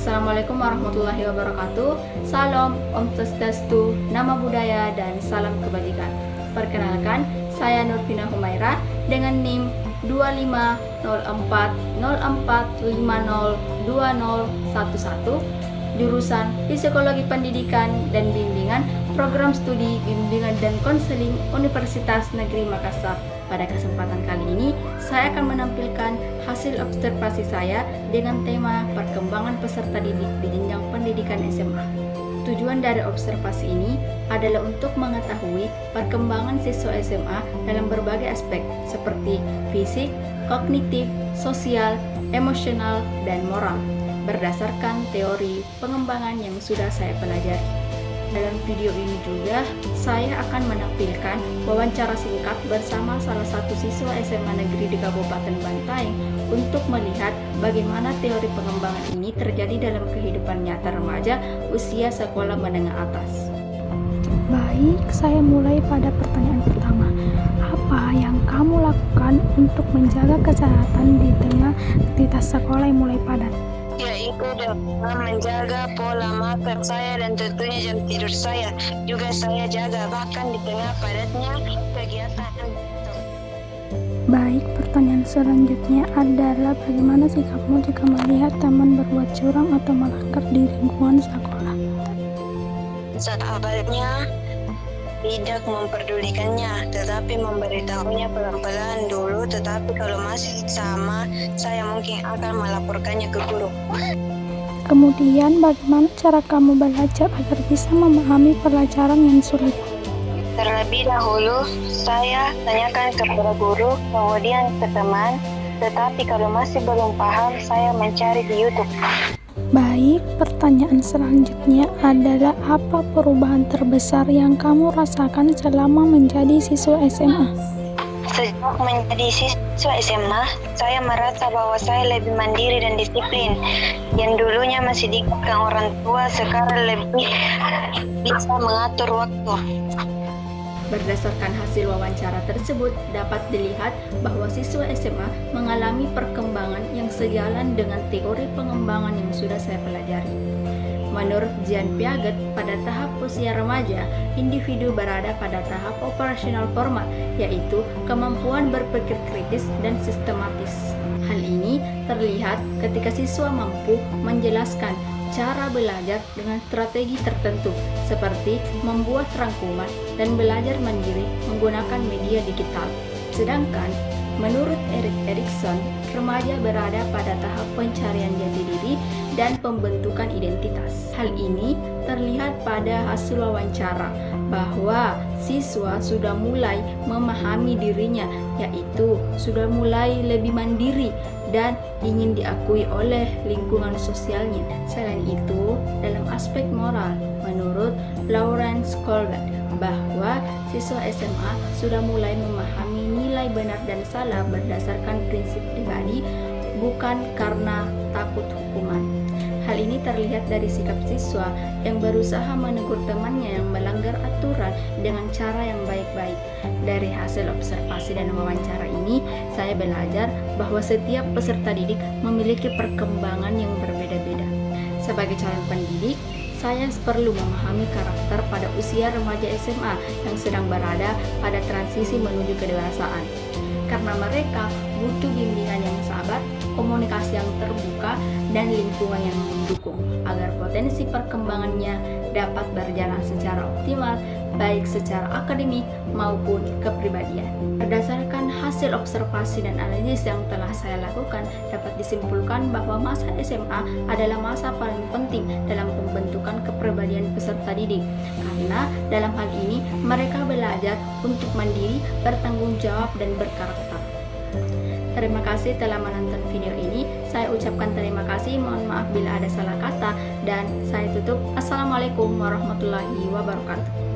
Assalamualaikum warahmatullahi wabarakatuh. Salam, Om Swastiastu, Nama Budaya, dan salam kebajikan. Perkenalkan, saya Nurfina Humaira dengan NIM 250404502011, jurusan Psikologi Pendidikan dan Bimbingan, Program Studi Bimbingan dan Konseling Universitas Negeri Makassar. Pada kesempatan kali ini, saya akan menampilkan hasil observasi saya dengan tema perkembangan peserta didik di jenjang pendidikan SMA. Tujuan dari observasi ini adalah untuk mengetahui perkembangan siswa SMA dalam berbagai aspek seperti fisik, kognitif, sosial, emosional, dan moral berdasarkan teori pengembangan yang sudah saya pelajari. Dalam video ini juga, saya akan menampilkan wawancara singkat bersama salah satu siswa SMA negeri di Kabupaten Bantaeng untuk melihat bagaimana teori pengembangan ini terjadi dalam kehidupan nyata remaja usia sekolah menengah atas. Baik, saya mulai pada pertanyaan pertama. Apa yang kamu lakukan untuk menjaga kesehatan di tengah aktivitas sekolah yang mulai padat? Yaitu dengan menjaga pola makan saya dan tentunya jam tidur saya. Juga saya jaga bahkan di tengah padatnya kegiatan. Baik, pertanyaan selanjutnya adalah bagaimana sikapmu jika melihat teman berbuat curang atau melanggar di lingkungan sekolah? Sahabatnya tidak memperdulikannya, tetapi memberitahunya pelan-pelan dulu. Tetapi kalau masih sama, saya mungkin akan melaporkannya ke guru. Kemudian, bagaimana cara kamu belajar agar bisa memahami pelajaran yang sulit? Terlebih dahulu, saya tanyakan kepada guru, kemudian ke teman. Tetapi kalau masih belum paham, saya mencari di YouTube. Baik, pertanyaan selanjutnya adalah apa perubahan terbesar yang kamu rasakan selama menjadi siswa SMA? Sejak menjadi siswa SMA, saya merasa bahwa saya lebih mandiri dan disiplin. Yang dulunya masih diingatkan orang tua, sekarang lebih bisa mengatur waktu. Berdasarkan hasil wawancara tersebut, dapat dilihat bahwa siswa SMA mengalami perkembangan yang sejalan dengan teori pengembangan yang sudah saya pelajari. Menurut Jean Piaget, pada tahap usia remaja, individu berada pada tahap operasional formal, yaitu kemampuan berpikir kritis dan sistematis. Hal ini terlihat ketika siswa mampu menjelaskan cara belajar dengan strategi tertentu, seperti membuat rangkuman dan belajar mandiri menggunakan media digital. Sedangkan, menurut Erik Erikson, remaja berada pada tahap pencarian jati diri dan pembentukan identitas. Hal ini terlihat pada hasil wawancara bahwa siswa sudah mulai memahami dirinya, yaitu sudah mulai lebih mandiri dan ingin diakui oleh lingkungan sosialnya. Selain itu, dalam aspek moral, menurut Lawrence Colbert, bahwa siswa SMA sudah mulai memahami nilai benar dan salah berdasarkan prinsip pribadi, bukan karena takut hukuman. Hal ini terlihat dari sikap siswa yang berusaha menegur temannya yang melanggar aturan dengan cara yang baik-baik. Dari hasil observasi dan wawancara ini, saya belajar bahwa setiap peserta didik memiliki perkembangan yang berbeda-beda. Sebagai calon pendidik, saya perlu memahami karakter pada usia remaja SMA yang sedang berada pada transisi menuju kedewasaan. Karena mereka butuh bimbingan yang sabar, komunikasi yang terbuka, dan lingkungan yang mendukung agar potensi perkembangannya dapat berjalan secara optimal, baik secara akademik maupun kepribadian. Berdasarkan hasil observasi dan analisis yang telah saya lakukan, dapat disimpulkan bahwa masa SMA adalah masa paling penting dalam pembentukan kepribadian peserta didik, karena dalam hal ini mereka belajar untuk mandiri, bertanggung jawab, dan berkarakter. Terima kasih telah menonton video ini. Saya ucapkan terima kasih, mohon maaf bila ada salah kata, dan saya tutup. Assalamualaikum warahmatullahi wabarakatuh.